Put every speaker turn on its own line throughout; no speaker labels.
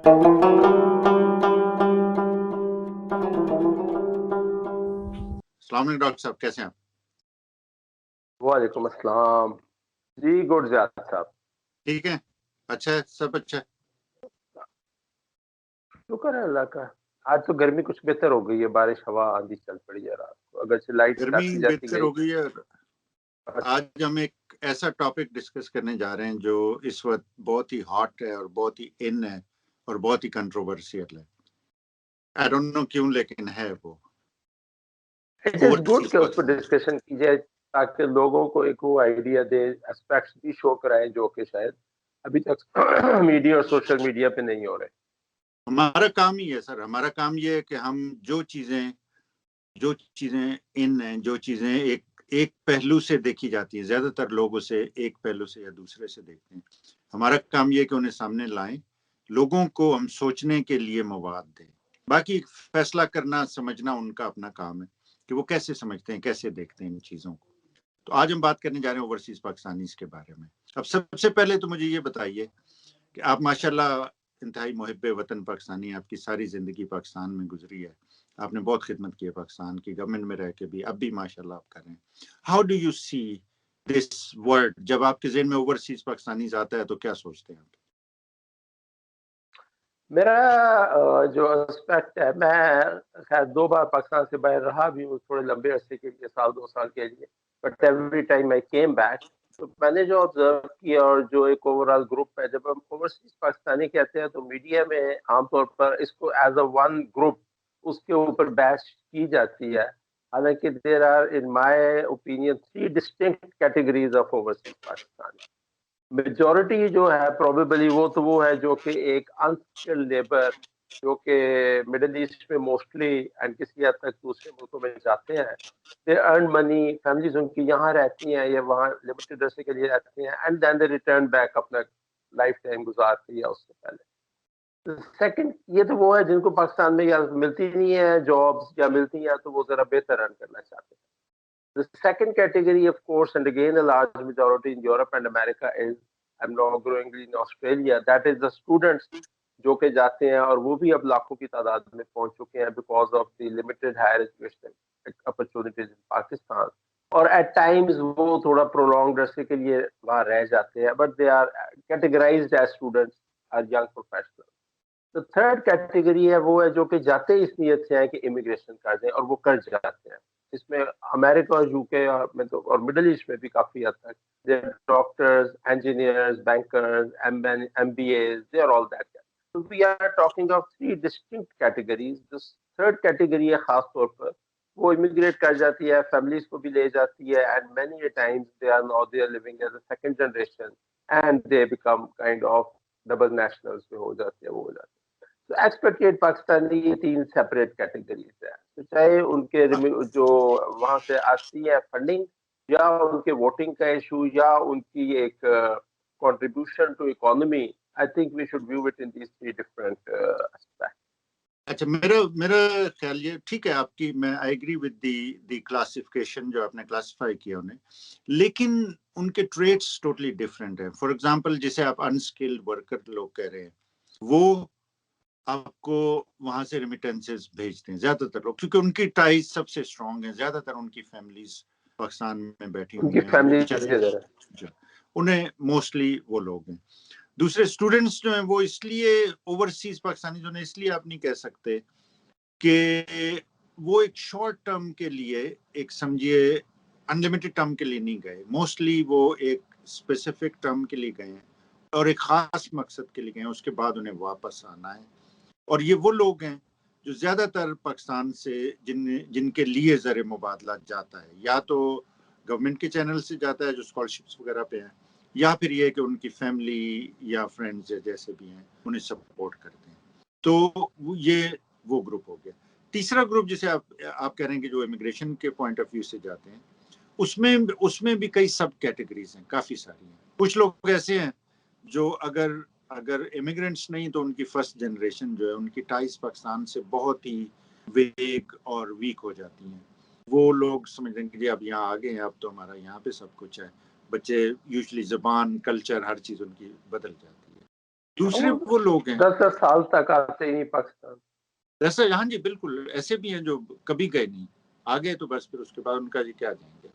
السلام علیکم ڈاکٹر صاحب، کیسے ہیں آپ؟
وعلیکم السلام جی، گڈ زیاد صاحب،
ٹھیک ہے، اچھا ہے، سب اچھا ہے،
شکر ہے اللہ کا. آج تو گرمی کچھ بہتر ہو گئی ہے، بارش ہوا آندھی چل پڑی ہے رات کو، اگرچہ لائٹ
گرمی
آتی جاتی
بہتر
گئی.
ہو گئی ہے. آج ہم ایک ایسا ٹاپک ڈسکس کرنے جا رہے ہیں جو اس وقت بہت ہی ہاٹ ہے اور بہت ہی ان ہے اور بہت ہی کنٹروورسیل ہے. آئی ڈونٹ نو کیوں، لیکن ہے وہ
اٹ از گڈ
اوورسیز
کہ اس پہ
پاکستانی.
ڈسکشن کی جائے تاکہ لوگوں کو ایک وہ آئیڈیا دے، اسپیکٹس بھی شو کرائیں جو کہ شاید ابھی تک میڈیا اور سوشل میڈیا پہ نہیں ہو رہے.
ہمارا کام ہی ہے سر، ہمارا کام یہ ہے کہ ہم جو چیزیں ان ہیں، جو چیزیں ایک پہلو سے دیکھی جاتی ہیں، زیادہ تر لوگوں سے ایک پہلو سے یا دوسرے سے دیکھتے ہیں، ہمارا کام یہ ہے کہ انہیں سامنے لائیں، لوگوں کو ہم سوچنے کے لیے مواد دیں. باقی فیصلہ کرنا سمجھنا ان کا اپنا کام ہے کہ وہ کیسے سمجھتے ہیں، کیسے دیکھتے ہیں ان چیزوں کو. تو آج ہم بات کرنے جا رہے ہیں اوورسیز پاکستانیز کے بارے میں. اب سب سے پہلے تو مجھے یہ بتائیے کہ آپ ماشاءاللہ انتہائی محب وطن پاکستانی، آپ کی ساری زندگی پاکستان میں گزری ہے، آپ نے بہت خدمت کی ہے پاکستان کی گورنمنٹ میں رہ کے بھی، اب بھی ماشاءاللہ آپ کر رہے ہیں. How do you see this word? جب آپ کے ذہن میں اوورسیز پاکستانیز آتا ہے تو کیا سوچتے ہیں آپ؟
میرا جو اسپیکٹ ہے، میں خیر 2 بار پاکستان سے باہر رہا بھی ہوں تھوڑے لمبے عرصے کے لیے، 1-2 سال کے لیے، but every time I came back. تو میں نے جو آبزرو کیا اور جو ایک اوور آل گروپ ہے، جب ہم اوورسیز پاکستانی کہتے ہیں تو میڈیا میں عام طور پر اس کو ایز اے ون گروپ اس کے اوپر بیش کی جاتی ہے. حالانکہ there are in my opinion 3 distinct categories of overseas Pakistani. Majority جو ہے پروبیبلی وہ ہے جو کہ ایک انسکلڈ لیبر جو کہ مڈل ایسٹ میں موسٹلی اینڈ کسی حد تک دوسرے ملکوں میں جاتے ہیں. دے ارن منی، فیملیز ان کی یہاں رہتی ہیں یا وہاں لمیٹڈ عرصے کے لیے رہتی ہیں، and then they return back اپنا لائف ٹائم گزارتے ہیں اس سے پہلے. سیکنڈ، یہ تو وہ ہے جن کو پاکستان میں یا ملتی نہیں ہے جابس، یا ملتی ہیں تو وہ ذرا بہتر ارن کرنا چاہتے ہیں. The second category, of course, and again a large majority in Europe and America is, I'm now growing in Australia, that is the students جو کہ جاتے ہیں، اور وہ بھی اب لاکھوں کی تعداد میں پہنچ چکے ہیں because of the limited higher education opportunities in Pakistan. اور at times وہ تھوڑا prolonged عرصے کے لیے وہاں رہ جاتے ہیں، but they are categorized as students or young professionals. تو تھرڈ کیٹیگری ہے وہ ہے جو کہ جاتے اس نیت سے ہیں کہ امیگریشن کر دیں، اور وہ کر جاتے ہیں. اس میں امریکہ اور یو کے میں تو اور مڈل ایسٹ میں بھی کافی حد تک doctors, engineers, bankers, MBAs, they are all that. So we are talking of 3 distinct categories. This third category ہے خاص طور پر وہ امیگریٹ کر جاتی ہے، فیملیز کو بھی لے جاتی ہے، and many a times they are now they are living as a second generation and they become kind of double nationals جو ہو جاتے ہیں وہ ہو جاتے ہیں. تو ایکسپیکٹڈ پاکستانی یہ 3 سیپریٹ کیٹیگریز ہیں. تو چاہے ان کے جو وہاں سے آتی ہے فنڈنگ، یا ان کے ووٹنگ کا ایشو، یا ان کی ایک contribution to economy, I think we should view it in these 3 different aspect.
اچھا، میرا خیال یہ ٹھیک ہے آپ کی، میں I agree with the classification جو آپ نے کلاسیفائی کیا انہیں، لیکن ان کے ٹریٹس ٹوٹلی ڈفرینٹ ہیں. فار ایگزامپل جسے آپ انسکلڈ ورکر لوگ کہہ رہے ہیں، وہ آپ کو وہاں سے ریمیٹنسز بھیجتے ہیں زیادہ تر لوگ، کیونکہ ان کی ٹائز سب سے اسٹرانگ ہیں. زیادہ تر ان کی فیملیز پاکستان میں بیٹھی
ان
ہوئی
کی
ہیں، وہ
فیملی
انہیں موسٹلی وہ لوگ ہیں. دوسرے اسٹوڈنٹس جو ہیں وہ اس لیے اوورسیز پاکستانی جو اس لیے آپ نہیں کہہ سکتے کہ وہ ایک شارٹ ٹرم کے لیے، ایک سمجھیے انلمیٹڈ ٹرم کے لیے نہیں گئے، موسٹلی وہ ایک اسپیسیفک ٹرم کے لیے گئے ہیں اور ایک خاص مقصد کے لیے گئے ہیں، اس کے بعد انہیں واپس آنا ہے. اور یہ وہ لوگ ہیں جو زیادہ تر پاکستان سے جن کے لیے زر مبادلہ جاتا ہے، یا تو گورنمنٹ کے چینل سے جاتا ہے جو اسکالرشپس وغیرہ پہ ہیں، یا پھر یہ کہ ان کی فیملی یا فرینڈز جیسے بھی ہیں انہیں سپورٹ کرتے ہیں. تو یہ وہ گروپ ہو گیا. تیسرا گروپ جسے آپ کہہ رہے ہیں کہ جو امیگریشن کے پوائنٹ آف ویو سے جاتے ہیں، اس میں بھی کئی سب کیٹیگریز ہیں، کافی ساری ہیں. کچھ لوگ ایسے ہیں جو اگر امیگرینٹس نہیں تو ان کی فرسٹ جنریشن جو ہے ان کی ٹائز پاکستان سے بہت ہی ویگ اور ویک ہو جاتی ہیں. وہ لوگ سمجھتے ہیں کہ جی اب یہاں آ گئے ہیں، اب تو ہمارا یہاں پہ سب کچھ ہے. بچے یوزلی زبان، کلچر، ہر چیز ان کی بدل جاتی ہے. دوسرے وہ لوگ ہیں
10 سال تک آتے ہی نہیں پاکستان.
ایسا. ہاں جی بالکل ایسے بھی ہیں جو کبھی گئے نہیں, آ گئے تو بس پھر اس کے بعد ان کا جی کیا جائیں گے.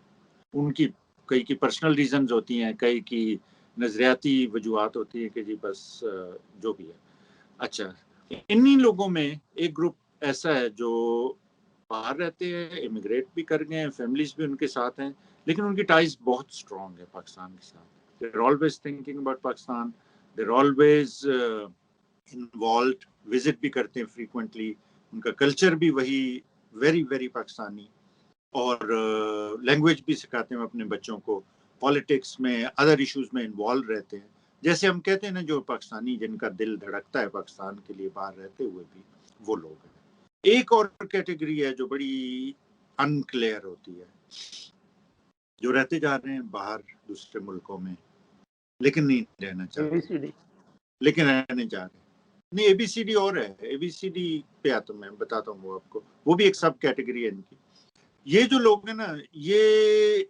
ان کی کئی کی پرسنل ریزنز ہوتی ہیں, کئی کی نظریاتی وجوہات ہوتی ہیں کہ جی بس جو بھی ہے. اچھا, انہی لوگوں میں ایک گروپ ایسا ہے جو باہر رہتے ہیں, امیگریٹ بھی کر گئے ہیں, فیملیز بھی ان کے ساتھ ہیں, لیکن ان کی ٹائز بہت اسٹرانگ ہے پاکستان کے ساتھ. They're always thinking about Pakistan. They're always involved. Visit بھی کرتے ہیں فریکوینٹلی. ان کا کلچر بھی وہی ویری ویری پاکستانی, اور لینگویج بھی سکھاتے ہیں اپنے بچوں کو. پالیٹکس میں ادر ایشوز میں انوالو رہتے ہیں. جیسے ہم کہتے ہیں نا, جو پاکستانی جن کا دل دھڑکتا ہے پاکستان کے لیے باہر رہتے ہوئے بھی, وہ لوگ ہیں. ایک اور کیٹیگری ہے جو بڑی انکلیئر ہوتی ہے, جو رہتے جا رہے ہیں باہر دوسرے ملکوں میں لیکن نہیں رہنا چاہتے, لیکن رہنے جا رہے ہیں. نہیں, اے بی سی ڈی اور ہے. اے بی سی ڈی پہ آتا ہوں میں, بتاتا ہوں وہ آپ کو. وہ بھی ایک سب کیٹیگری ہے ان کی. یہ جو لوگ ہیں نا, یہ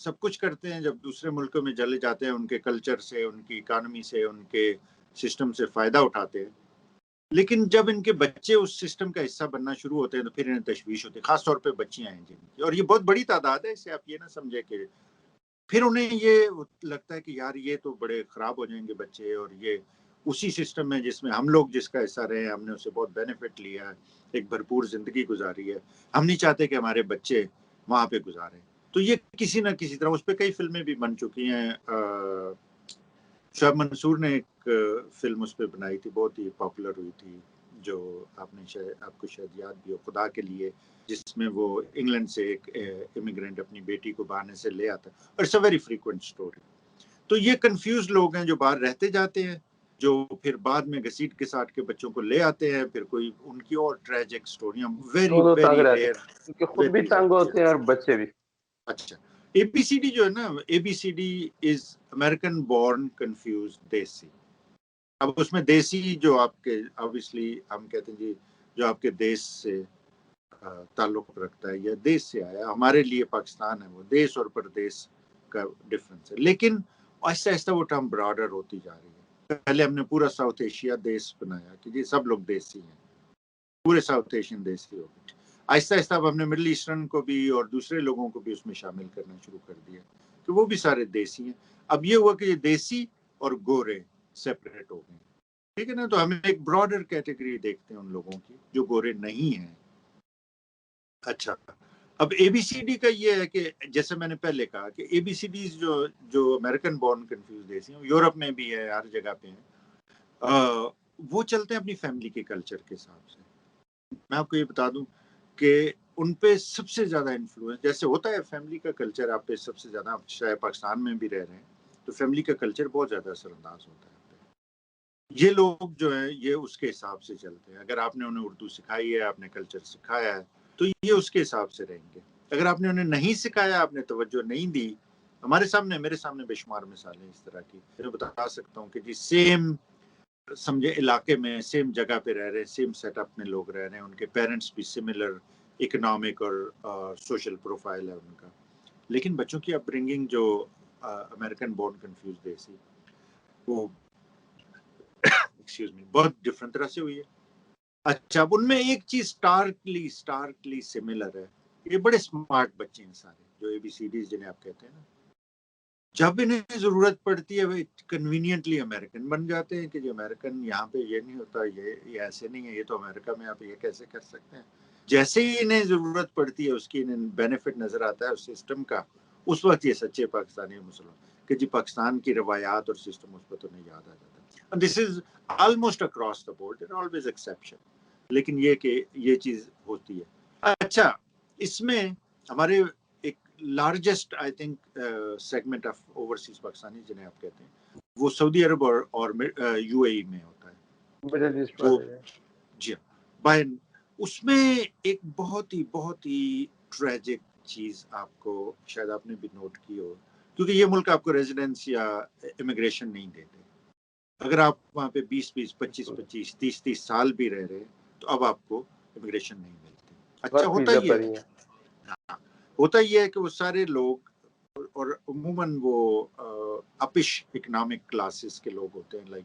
سب کچھ کرتے ہیں, جب دوسرے ملکوں میں چلے جاتے ہیں ان کے کلچر سے, ان کی اکانومی سے, ان کے سسٹم سے فائدہ اٹھاتے ہیں. لیکن جب ان کے بچے اس سسٹم کا حصہ بننا شروع ہوتے ہیں تو پھر انہیں تشویش ہوتی ہے, خاص طور پہ بچیاں ہیں جن کی, اور یہ بہت بڑی تعداد ہے. اس سے آپ یہ نہ سمجھے کہ پھر انہیں یہ لگتا ہے کہ یار یہ تو بڑے خراب ہو جائیں گے بچے, اور یہ اسی سسٹم میں جس میں ہم لوگ جس کا حصہ رہے ہیں, ہم نے اسے بہت بینیفٹ لیا ہے, ایک بھرپور زندگی گزاری ہے, ہم نہیں چاہتے کہ ہمارے بچے وہاں پہ گزاریں. تو یہ کسی نہ کسی طرح, اس پہ کئی فلمیں بھی بن چکی ہیں. شعیب منصور نے ایک فلم اس پہ بنائی تھی, بہت ہی پاپولر ہوئی تھی, جو آپ کو شاید یاد بھی ہو, خدا کے لیے, جس میں وہ انگلینڈ سے ایک امیگرینٹ اپنی بیٹی کو باہر سے لے آتا ہے. اور it's a very frequent story. تو یہ کنفیوز لوگ ہیں جو باہر رہتے جاتے ہیں, جو پھر بعد میں گھسیٹ کے ساتھ کے بچوں کو لے آتے ہیں. پھر کوئی ان کی اور ٹریجک اسٹوریاں ویری ویری ریئر,
کیونکہ خود بھی تنگ ہوتے ہیں اور بچے بھی.
اچھا, اے بی سی ڈی جو ہے نا, A B C D is American born confused desi. اب اس میں دیسی جو آپ کے obviously ہم کہتے ہیں جی جو آپ کے دیش سے تعلق رکھتا ہے یا دیش سے آیا, ہمارے لیے پاکستان ہے وہ دیش اور پردیش کا ڈفرنس ہے. لیکن آہستہ آہستہ وہ ٹرم براڈر ہوتی جا رہی ہے. پہلے ہم نے پورا ساؤتھ ایشیا دیش بنایا کہ جی سب لوگ دیسی ہیں, پورے ساؤتھ ایشین دیسی ہو گئے. آہستہ آہستہ اب ہم نے مڈل ایسٹرن کو بھی اور دوسرے لوگوں کو بھی اس میں شامل کرنا شروع کر دیا کہ وہ بھی سارے دیسی ہیں. اب یہ ہوا کہ یہ دیسی اور گورے سیپریٹ ہو گئے, ٹھیک ہے نا. تو ہمیں ایک براڈر کیٹیگری دیکھتے ہیں ان لوگوں کی جو گورے نہیں ہیں. اچھا, اب اے بی سی ڈی کا یہ ہے کہ جیسے میں نے پہلے کہا کہ اے بی سی ڈی جو امریکن بورن کنفیوز دیسی ہیں, یورپ میں بھی ہے, ہر جگہ پہ ہیں, وہ چلتے ہیں اپنی فیملی کے کلچر کے حساب سے. میں آپ کو یہ بتا دوں کہ ان پہ سب سے زیادہ انفلوئنس, جیسے ہوتا ہے فیملی کا کلچر آپ پہ سب سے زیادہ, شاید پاکستان میں بھی رہ رہے ہیں تو فیملی کا کلچر بہت زیادہ اثر انداز ہوتا ہے. یہ لوگ جو ہیں یہ اس کے حساب سے چلتے ہیں. اگر آپ نے انہیں اردو سکھائی ہے, آپ نے کلچر سکھایا ہے, تو یہ اس کے حساب سے رہیں گے. اگر آپ نے انہیں نہیں سکھایا, آپ نے توجہ نہیں دی, میرے سامنے بے شمار مثالیں اس طرح کی, میں بتا سکتا ہوں کہ جی سیم سمجھے علاقے میں سیم جگہ پہ رہ رہے ہیں, سیم سیٹ اپ میں لوگ رہ رہے ہیں, ان کے پیرنٹس بھی سملر اکنامک اور سوشل پروفائل ہے ان کا, لیکن بچوں کی اپ برنگنگ جو امریکن بورن کنفیوز دیسی وہ بہت ڈفرنٹ طرح سے ہوئی ہے. اچھا, اب ان میں ایک چیز اسٹارکلی سملر ہے, یہ بڑے اسمارٹ بچے ہیں سارے جو اے بی سی ڈیز جنہیں آپ کہتے ہیں نا. جب انہیں ضرورت پڑتی ہے وہ کنوینئنٹلی امریکن بن جاتے ہیں کہ جو امریکن یہاں پہ یہ نہیں ہوتا, یہ ایسے نہیں ہے, یہ تو امریکہ میں آپ یہ کیسے کر سکتے ہیں. جیسے ہی انہیں ضرورت پڑتی ہے, اس کی انہیں بینیفٹ نظر آتا ہے اس سسٹم کا, اس وقت یہ سچے پاکستانی مسلمان کہ جی پاکستان کی روایات اور سسٹم اس پر انہیں یاد آ جاتا ہے. This is almost across the board, there always exception, لیکن یہ کہ یہ چیز ہوتی ہے. اچھا, اس میں ہمارے ایک largest I think segment of overseas Pakistani جنہیں آپ کہتے ہیں, وہ سعودی عرب اور یو اے ای میں ہوتا ہے. جی ہاں, اس میں ایک بہت ہی ٹریجک چیز آپ کو شاید آپ نے بھی نوٹ کی ہو, کیونکہ یہ ملک آپ کو ریزیڈنس یا امیگریشن نہیں دیتے. اگر آپ وہاں پہ 20, 25, 30 سال بھی رہ رہے تو اب آپ کو امیگریشن نہیں ملتی. اچھا, ہوتا یہ ہے کہ وہ سارے لوگ اور عموماً وہ اپش اکنامک کلاسز کے لوگ ہوتے ہیں, لائک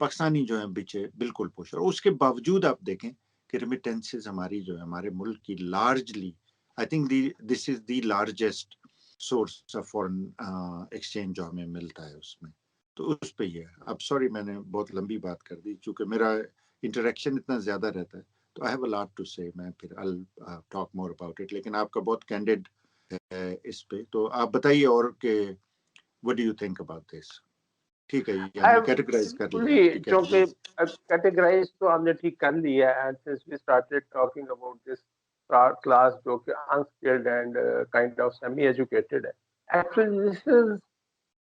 پاکستانی جو ہیں بچے بالکل پوش. اور اس کے باوجود آپ دیکھیں کہ ریمیٹنسز ہماری جو ہے ہمارے ملک کی largely I think this is the largest source of foreign exchange جو ہمیں ملتا ہے اس میں. تو اس پہ یہ ہے. اب سوری میں نے بہت لمبی بات کر دی چونکہ میرا انٹریکشن اتنا زیادہ رہتا ہے تو I have a lot to say. میں پھر I'll talk more about it. لیکن آپ کا بہت candid ہے اس پہ. تو آپ بتائیے اور کہ what do you think about this؟ ٹھیک ہے یعنی کیٹیگرائز کر لیا کہ
چونکہ کیٹیگرائز تو ہم نے ٹھیک کر لیا ہے. And since we started talking about this class جو کہ unskilled and kind of semi educated ہے. Actually this is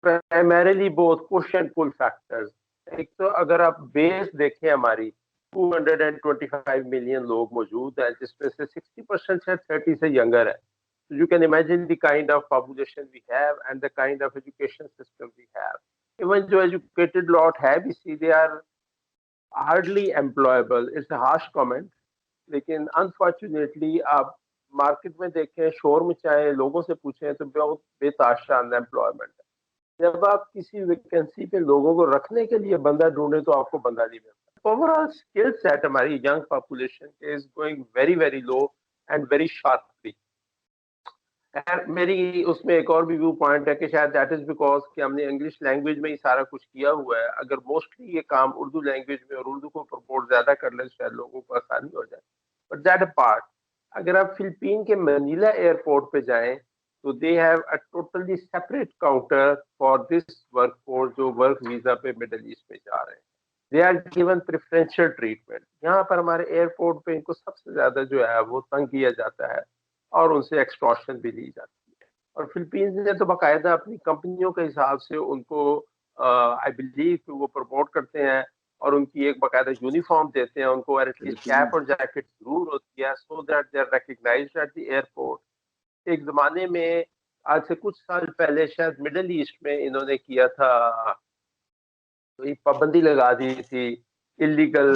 primarily both push and pull factors. ایک تو اگر آپ بیس دیکھیں ہماری 225 ملین لوگ موجود ہیں جس میں سے 60% شاید 30 سے ینگر ہے. So you can imagine the kind of population we have and the kind of education system we have. Even جو educated lot ہے we see they are hardly employable. It's a harsh comment. لیکن unfortunately آپ market میں دیکھیں شور مچائیں لوگوں سے پوچھیں تو بہت بے تحاشا ان ایمپلائمنٹ ہے. جب آپ کسی ویکینسی پہ لوگوں کو رکھنے کے لیے بندہ ڈھونڈیں تو آپ کو بندہ نہیں ملتا. اوور آل اسکل سیٹ ہماری young population is going very very low and very sharply. میری اس میں ایک اور بھی ویو پوائنٹ ہے کہ شاید دیٹ از بیکاز کہ ہم نے انگلش لینگویج میں ہی سارا کچھ کیا ہوا ہے. اگر موسٹلی یہ کام اردو لینگویج میں اور اردو کو پرپورٹ زیادہ کر لیں شاید لوگوں کو آسانی ہو جائے. But that a part. اگر آپ فلپین کے منیلا ایئرپورٹ پہ جائیں تو they have a totally separate counter for this work force جو ورک ویزا پہ مڈل ایسٹ میں جا رہے ہیں. They are given preferential treatment. یہاں پر ہمارے ایئرپورٹ پہ ان کو سب سے زیادہ جو ہے وہ تنگ کیا جاتا ہے اور ان سے ایکسٹورشن بھی لی جاتی ہے. اور فلپینز نے تو باقاعدہ اپنی کمپنیوں کے حساب سے ان کو آئی بلیو کہ وہ پروموٹ کرتے ہیں اور ان کی ایک باقاعدہ یونیفارم دیتے ہیں ان کو, ایٹ لیسٹ کیپ اور جیکٹ ضرور ہوتی ہے so that they are recognized at the airport. ایک زمانے میں آج سے کچھ سال پہلے شاید مڈل ایسٹ میں انہوں نے کیا تھا پابندی لگا دی تھی illegal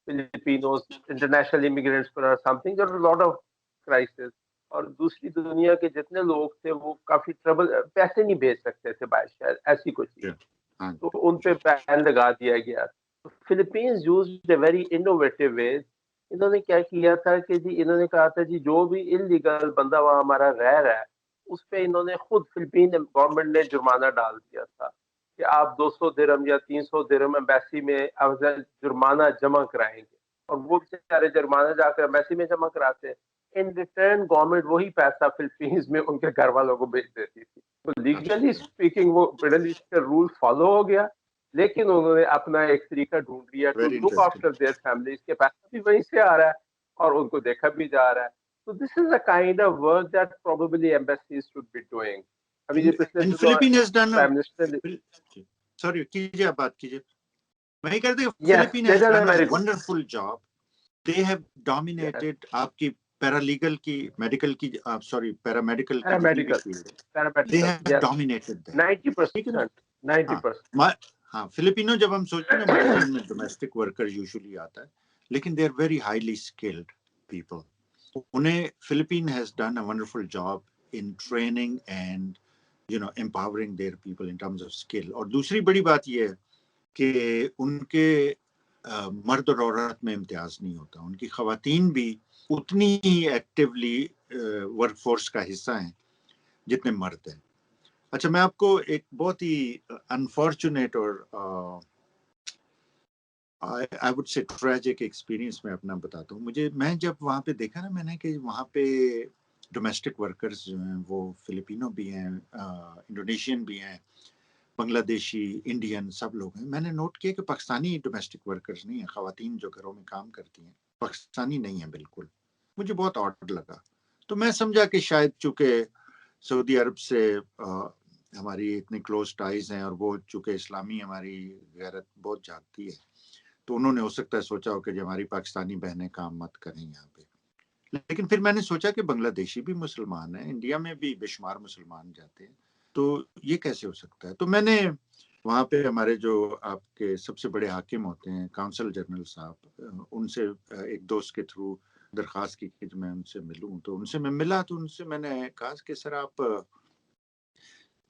Filipinos, international immigrants per something, there was a lot of crisis. اور دوسری دنیا کے جتنے لوگ تھے وہ کافی ٹربل, پیسے نہیں بھیج سکتے تھے باہر شاید ایسی کوئی چیز, تو ان پہ بین لگا دیا گیا. فلپینز یوزڈ اے ویری انوویٹو ویز. انہوں نے کیا کیا تھا کہ جی انہوں نے کہا تھا جی جو بھی انلیگل بندہ وہاں ہمارا رہ رہا ہے اس پہ انہوں نے خود فلپین گورنمنٹ نے جرمانہ ڈال دیا تھا کہ آپ 200 درہم یا 300 درہم ایمبیسی میں جرمانہ جمع کرائیں گے. اور وہ سارے جرمانہ جا کر ایمبیسی میں جمع کراتے ہیں. ان ریٹرن گورنمنٹ وہی پیسہ فلپینز میں ان کے گھر والوں کو بھیج دیتی تھی. تو لیگلی اسپیکنگ وہ مڈل ایسٹ کا رول فالو ہو گیا, لیکن انہوں نے اپنا ایک طریقہ ڈھونڈ لیا to look after their families کے پیسہ بھی وہیں سے آ رہا ہے اور ان کو دیکھا بھی جا رہا ہے. So this is a kind of work that probably embassies should be doing. ابھی یہ پچھلے
Philippines has done
Prime Minister
sorry کیجیے آپ بات کیجیے. میں یہ کہتے ہیں Philippines has done a wonderful job. They have dominated آپ کی پیرالیگل کی میڈیکل کی سوری پیرامیڈیکل کی they have dominated that.
90%.
ہاں فلپینو جب ہم سوچتے ہیں ہمارے ذہن میں ڈومیسٹک ورکر یوزلی آتا ہے لیکن they are very highly skilled people. انہیں Philippines has done a wonderful job in training and empowering their people in terms of skill. اور دوسری بڑی بات یہ ہے کہ ان کے مرد اور عورت میں امتیاز نہیں ہوتا. ان کی خواتین بھی اتنی ہی ایکٹیولی ورک فورس کا حصہ ہیں جتنے مرد ہیں. اچھا میں آپ کو ایک بہت ہی انفارچونیٹ اور I would say tragic experience میں اپنا بتاتا ہوں. میں جب وہاں پہ دیکھا نا میں نے کہ وہاں پہ ڈومیسٹک ورکرز جو ہیں وہ فلپینو بھی ہیں, انڈونیشین بھی ہیں, بنگلہ دیشی, انڈین, سب لوگ ہیں. میں نے نوٹ کیا کہ پاکستانی ڈومیسٹک ورکرز نہیں ہیں, خواتین جو گھروں میں کام کرتی ہیں پاکستانی نہیں ہیں بالکل. مجھے بہت آڈ لگا. تو میں سمجھا کہ شاید چونکہ سعودی عرب سے ہماری اتنی کلوز ٹائز ہیں اور وہ چونکہ اسلامی ہماری غیرت بہت جاگتی ہے تو انہوں نے ہو سکتا ہے سوچا ہو کہ جو ہماری پاکستانی بہنیں کام مت کریں یہاں پہ. لیکن پھر میں نے سوچا کہ بنگلہ دیشی بھی مسلمان ہیں, انڈیا میں بھی بے شمار مسلمان جاتے ہیں, تو یہ کیسے ہو سکتا ہے. تو میں نے وہاں پہ ہمارے جو آپ کے سب سے بڑے حاکم ہوتے ہیں کونسل جنرل صاحب, ان سے ایک دوست کے تھرو درخواست کی کہ میں ان سے ملوں. تو ان سے میں ملا تو ان سے میں نے کہا کہ سر آپ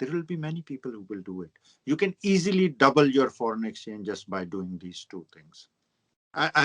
there will be many people who will do it. You can easily double your foreign exchange just by doing these two things. I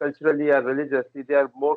culturally or religiously they are more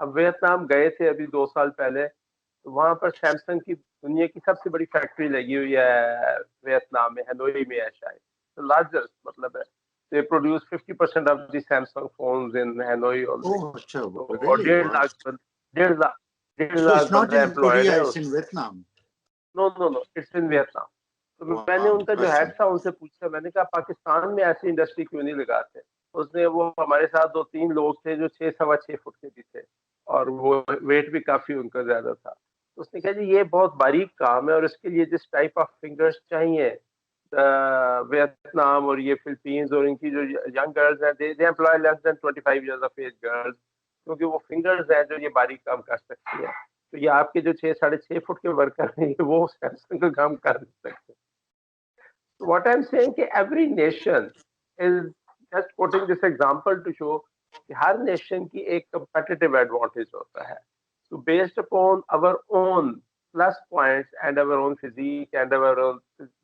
اب ویتنام گئے تھے ابھی 2 سال پہلے، تو وہاں پر سیمسنگ کی دنیا کی سب سے بڑی فیکٹری لگی ہوئی ہے ویتنام میں، ہنوئی میں ہے شاید، لارجسٹ مطلب ہے. they produce 50% of the Samsung phones in Hanoi only.
Oh, acha,
تو اور
really? Wow.
ڈیڑھ لاکھ ڈیڑھ
So
لاکھ
it's not
بندے
in
امپلائڈ
Korea,
ہیں.
it's in Vietnam.
No it's in Vietnam. تو میں نے
Wow,
ان کا جو ہیڈ تھا ان سے پوچھا، میں نے کہا پاکستان میں ایسی انڈسٹری کیوں نہیں لگاتے. اس نے، وہ ہمارے ساتھ 2-3 لوگ تھے جو 6-6.25 فٹ کے بھی تھے، اور وہ ویٹ بھی کافی ان کا زیادہ تھا. تو اس نے کہا جی یہ بہت باریک کام ہے، اور اس کے لیے جس ٹائپ آف فنگرز چاہیے، ویتنام اور یہ فلپینز اور ان کی جو ینگ گرلز ہیں، they employ less than 25 years of age girls, کیونکہ وہ فنگرز ہیں جو یہ باریک کام کر سکتی ہیں. تو یہ آپ کے جو 6-6.5 فٹ کے ورکر ہیں وہ سیمسنگ کا کام کر سکتے. What I'm saying کہ every nation is just putting this example to show کہ ہر نیشن کی ایک competitive advantage ہوتا ہے. So based upon our own plus points and our own physique and our own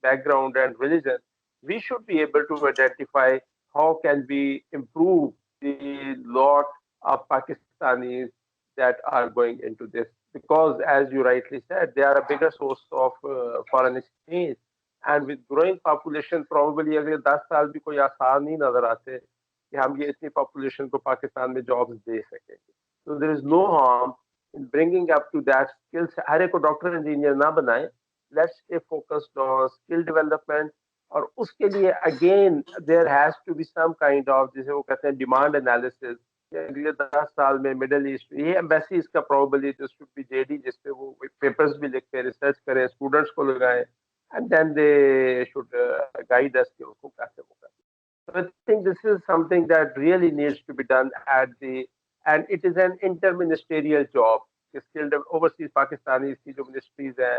background and religion, we should be able to identify how can we improve the lot of Pakistanis that are going into this, because as you rightly said, they are a bigger source of foreign exchange, and with growing population probably اگلے 10 سال بھی کوئی آسان نہیں نظر آتے کہ ہم یہ اتنی پاپولیشن کو پاکستان میں جابس دے سکیں گے. So there is no harm in bringing up to that skills. ہر ایک کو ڈاکٹر انجینئر نہ بنائیں. Let's stay focused on skill development. اور اس کے لیے again there has to be some kind of جسے وہ کہتے ہیں ڈیمانڈ انالیسس. اگلے 10 سال میں مڈل ایسٹ، یہ ایمبیسیز کا probably this should be JD جس پہ وہ پیپرز بھی لکھتے ہیں، ریسرچ کریں، اسٹوڈنٹس کو لگائیں، and then they should guide us کہ اس کو کیسے وہ کریں. So I think this is something that really needs to be done and it is an interministerial job. Skilled overseas Pakistanis کی جو منسٹریز ہیں،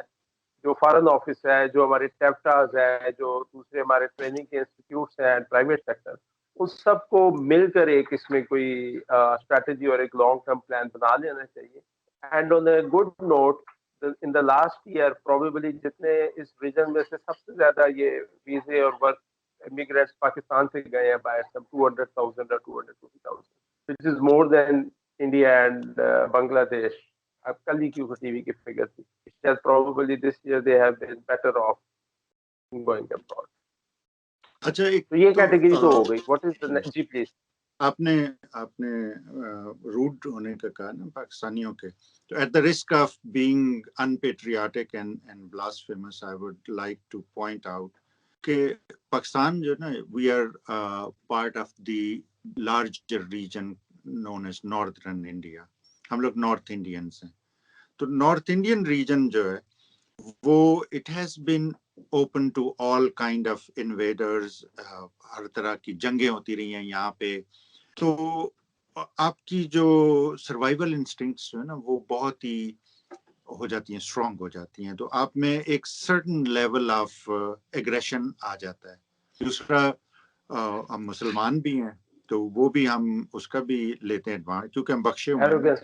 جو فارن آفس ہے، جو ہمارے ٹیپٹاز ہیں، جو دوسرے ہمارے ٹریننگ کے انسٹیٹیوٹس ہیں، پرائیویٹ سیکٹر، اس سب کو مل کر ایک اس میں کوئی اسٹریٹجی اور ایک لانگ ٹرم پلان بنا لینا چاہیے. And on a good note, in the last year probably جتنے اس ریجن میں سے سب سے زیادہ یہ ویزے اور ورک امیگرینٹس پاکستان سے گئے ہیں by some 200,000 or 250,000, which is more than India and Bangladesh. اب کل ہی کی ٹی وی کی فگر تھی. Probably this year they have been better off going abroad.
اچھا، ایک
تو یہ کیٹیگری تو ہو گئی. What is the جی پلیز.
آپ نے روڈ ہونے کا کہا نا پاکستانیوں کے، تو at the risk of being unpatriotic and blasphemous I would like to point out کہ پاکستان جو نا، we are part of the larger region known as northern India. ہم لوگ نارتھ انڈینس ہیں. تو نارتھ انڈین ریجن جو ہے وہ it has been open to all kind of invaders. ہر طرح کی جنگیں ہوتی رہی ہیں یہاں پہ. تو آپ کی جو سروائیول انسٹنکٹس جو ہے نا وہ بہت ہی ہو جاتی ہیں، اسٹرانگ ہو جاتی ہیں. تو آپ میں ایک سرٹن لیول آف ایگریشن آ جاتا ہے. دوسرا، ہم مسلمان بھی ہیں تو وہ بھی ہم اس کا بھی لیتے ہیں ایڈوانس، کیونکہ ہم بخشے ہوئے ہیں.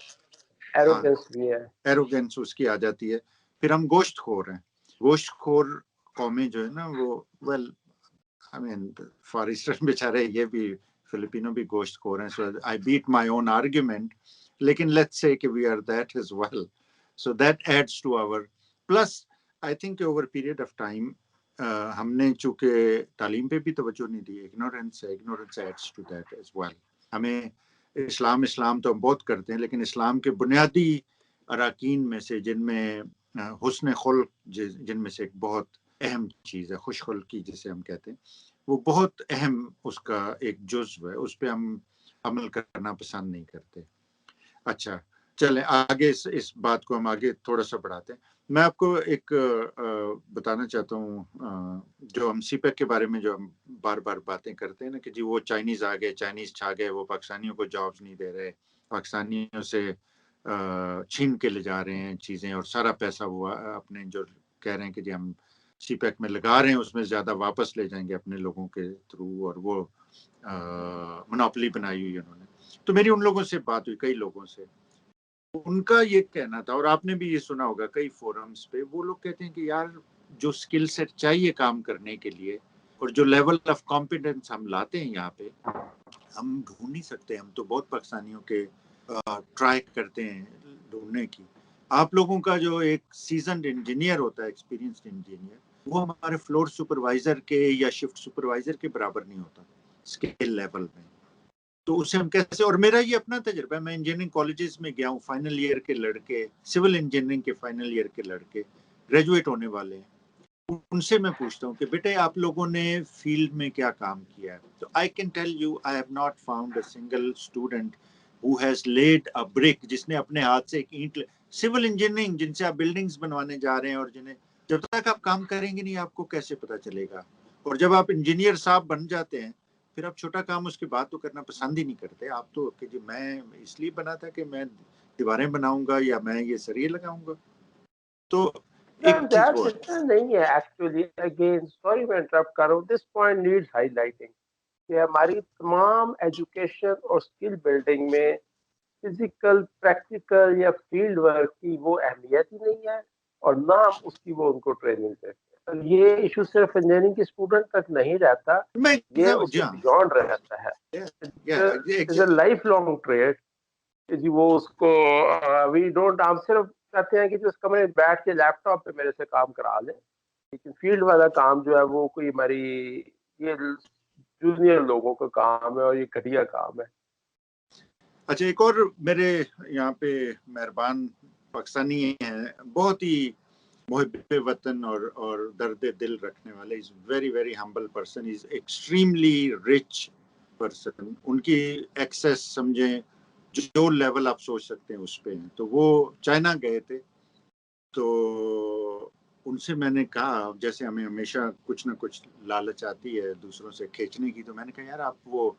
ایروگنس بھی ہے،
ایروگنس اس کی آ جاتی ہے. پھر ہم گوشت خور ہیں. گوشت خور قومیں جو ہے نا وہ well I mean far eastern بیچارے یہ بھی فلپینو بھی گوشت خور ہیں. So I bet my own argument, لیکن لیٹس سے کہ we are that as well. So that adds to our plus I think over period of time ہم نے چونکہ تعلیم پہ بھی توجہ نہیں دی، ignorance adds to that as well. ہمیں اسلام تو ہم بہت کرتے ہیں، لیکن اسلام کے بنیادی اراکین میں سے جن میں حسن خلق جن میں سے ایک بہت اہم چیز ہے، خوش خلقی جسے ہم کہتے ہیں، وہ بہت اہم اس کا ایک جزو ہے. اس پہ ہم عمل کرنا پسند نہیں کرتے. اچھا چلیں آگے، اس بات کو ہم آگے تھوڑا سا بڑھاتے ہیں. میں آپ کو ایک بتانا چاہتا ہوں، جو ہم سی پیک کے بارے میں جو ہم بار بار باتیں کرتے ہیں نا کہ جی وہ چائنیز آ گئے، چائنیز چھا گئے، وہ پاکستانیوں کو جابس نہیں دے رہے، پاکستانیوں سے چھین کے لے جا رہے ہیں چیزیں، اور سارا پیسہ وہ اپنے جو کہہ رہے ہیں کہ جی ہم سی پیک میں لگا رہے ہیں اس میں زیادہ واپس لے جائیں گے اپنے لوگوں کے تھرو، اور وہ منوپلی بنائی ہوئی انہوں نے. تو میری ان لوگوں سے بات ہوئی، کئی لوگوں سے، ان کا یہ کہنا تھا، اور آپ نے بھی یہ سنا ہوگا کئی فورمز پہ، وہ لوگ کہتے ہیں کہ یار جو سکل سیٹ چاہیے کام کرنے کے لیے اور جو لیول آف کمپیٹنس ہم لاتے ہیں یہاں پہ، ہم ڈھونڈ نہیں سکتے. ہم تو بہت پاکستانیوں کے ٹرائی کرتے ہیں ڈھونڈنے کی. آپ لوگوں کا جو ایک سیزنڈ انجینئر ہوتا ہے, ایکسپیرینسڈ انجینئر, وہ ہمارے فلور سپروائزر کے یا شفٹ سپروائزر کے برابر نہیں ہوتا اسکل لیول میں. تو اسے ہم کیسے, اور میرا یہ اپنا تجربہ ہے, میں انجینئرنگ کالجز میں گیا ہوں, فائنل ایئر کے لڑکے, سول انجینئرنگ کے فائنل ایئر کے لڑکے گریجویٹ ہونے والے ہیں, ان سے میں پوچھتا ہوں کہ بیٹے آپ لوگوں نے فیلڈ میں کیا کام کیا ہے. تو I can tell you I have not found a single student who has laid a brick, جس نے اپنے ہاتھ سے ایک اینٹ, سول انجینئرنگ جن سے آپ بلڈنگز بنوانے جا رہے ہیں, اور جنہیں جب تک آپ کام کریں گے نہیں آپ کو کیسے پتا چلے گا. اور جب آپ انجینئر صاحب بن جاتے ہیں پھر آپ چھوٹا کام اس کے بعد تو کرنا پسند ہی نہیں کرتے. آپ تو کہ جی میں اس لیے بنا تھا کہ میں دیواریں بناؤں گا یا میں یہ سریے لگاؤں گا. تو ایک چیز وہ
نہیں ہے ایکچولی. اگین سوری میں انٹرپٹ کر رہا ہوں, this point needs high lighting کہ ہماری تمام ایجوکیشن اور اسکل بلڈنگ میں فزیکل, پریکٹیکل یا فیلڈ ورک کی وہ اہمیت ہی نہیں ہے, اور نہ ہم اس کی وہ ان کو ٹریننگ دیتے ہیں. یہ ایشو صرف انجینئرنگ کے اسٹوڈنٹ تک نہیں رہتا, یہ اس سے بیونڈ رہتا ہے. لائف لانگ ٹریڈ جی, وہ اس کو وی ڈونٹ, ہم صرف کہتے ہیں کہ جو اس کمرے میں بیٹھ کے لیپ ٹاپ پہ میرے سے کام کرا لیں, لیکن فیلڈ والا کام جو ہے وہ کوئی ہماری یہ جونیئر لوگوں کا کام ہے اور یہ گھٹیا کام ہے.
اچھا, ایک اور میرے یہاں پہ مہربان پاکستانی ہیں, بہت ہی محب وطن اور درد دل رکھنے والے. Is very very humble person, is extremely rich person. ان کی ایکسیس سمجھیں جو لیول آپ سوچ سکتے ہیں اس پہ ہیں. تو وہ چائنا گئے تھے, تو ان سے میں نے کہا, جیسے ہمیں ہمیشہ کچھ نہ کچھ لالچ آتی ہے دوسروں سے کھینچنے کی, تو میں نے کہا یار آپ وہ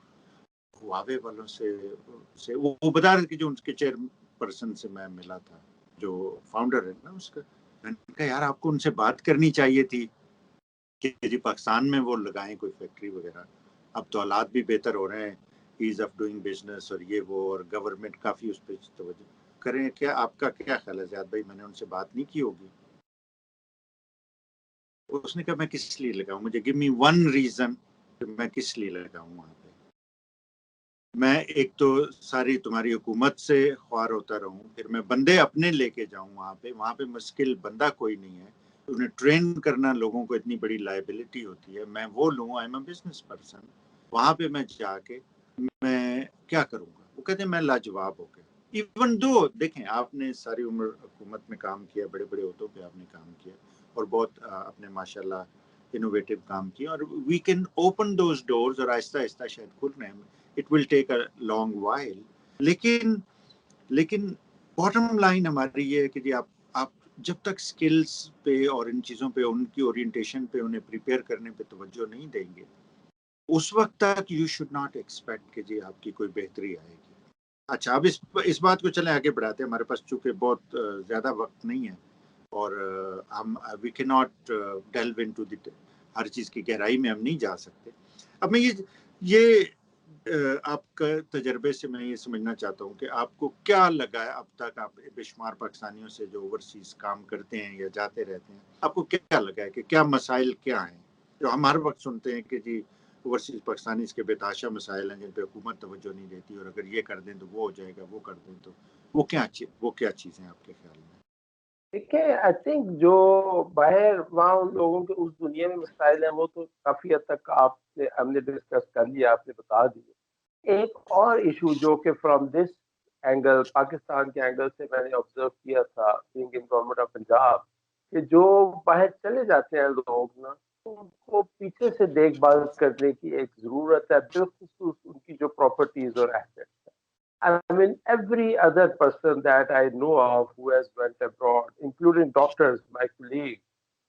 ہواوے والوں سے وہ بتا رہے کہ جو ان کے چیئر پرسن سے میں ملا تھا, جو فاؤنڈر ہے نا اس کا, میں نے کہا یار آپ کو ان سے بات کرنی چاہیے تھی کہ جی پاکستان میں وہ لگائیں کوئی فیکٹری وغیرہ. اب تو حالات بھی بہتر ہو رہے ہیں, ایز آف ڈوئنگ بزنس اور یہ وہ, اور گورنمنٹ کافی اس پہ توجہ کریں. کیا آپ کا کیا خیال ہے زیاد بھائی, میں نے ان سے بات نہیں کی ہوگی؟ اس نے کہا میں کس لیے لگاؤں, مجھے گیو می ون ریزن کہ میں کس لیے لگاؤں وہاں پہ. میں ایک تو ساری تمہاری حکومت سے خوار ہوتا رہوں, پھر میں بندے اپنے لے کے جاؤں وہاں پہ مشکل بندہ کوئی نہیں ہے, انہیں ٹرین کرنا لوگوں کو اتنی بڑی لائبلٹی ہوتی ہے, میں وہ لوں, I am a business person, وہاں پہ میں جا کے میں کیا کروں گا. وہ کہتے ہیں میں لاجواب ہو گیا. ایون دو دیکھیں آپ نے ساری عمر حکومت میں کام کیا, بڑے بڑے عہدوں پہ آپ نے کام کیا, اور بہت اپنے ماشاءاللہ انوویٹو کام کیا, اور we can open those doors, اور آہستہ آہستہ شاید کھل رہے ہیں. It will take a long while. لیکن باٹم لائن ہماری یہ ہے کہ جی آپ جب تک سکلز پہ اور ان چیزوں پہ, ان کی اورینٹیشن پہ, انہیں پریپیئر کرنے پہ توجہ نہیں دیں گے, اس وقت تک یو شوڈ ناٹ ایکسپیکٹ کہ جی آپ کی کوئی بہتری آئے گی. اچھا, اب اس بات کو چلیں آگے بڑھاتے ہیں, ہمارے پاس چونکہ بہت زیادہ وقت نہیں ہے, اور ہم وی کی ناٹ ڈیلو انٹو دی, ہر چیز کی گہرائی میں ہم نہیں جا سکتے. اب میں یہ آپ کا تجربے سے میں یہ سمجھنا چاہتا ہوں کہ آپ کو کیا لگا ہے اب تک, آپ بے شمار پاکستانیوں سے جو اوورسیز کام کرتے ہیں یا جاتے رہتے ہیں, آپ کو کیا لگا ہے کہ کیا مسائل کیا ہیں جو ہم ہر وقت سنتے ہیں کہ جی اوورسیز پاکستانی اس کے بے تحاشا مسائل ہیں جن پہ حکومت توجہ نہیں دیتی, اور اگر یہ کر دیں تو وہ ہو جائے گا, وہ کر دیں تو وہ کیا چیزیں آپ کے خیال میں؟
دیکھیں, آئی تھنک جو باہر وہاں ان لوگوں کے اس دنیا میں مسائل ہیں وہ تو کافی حد تک ہم نے ڈسکس کر لیا, آپ نے بتا دیے. ایک اور ایشو جو کہ فرام دس اینگل, پاکستان کے اینگل سے میں نے آبزرو کیا تھا being in government of Punjab, کہ جو باہر چلے جاتے ہیں لوگ نا, ان کو پیچھے سے دیکھ بھال کرنے کی ایک ضرورت ہے, بالخصوص ان کی جو پراپرٹیز اور assets. I mean, every other person that I know of who has went abroad, including doctors, my colleagues,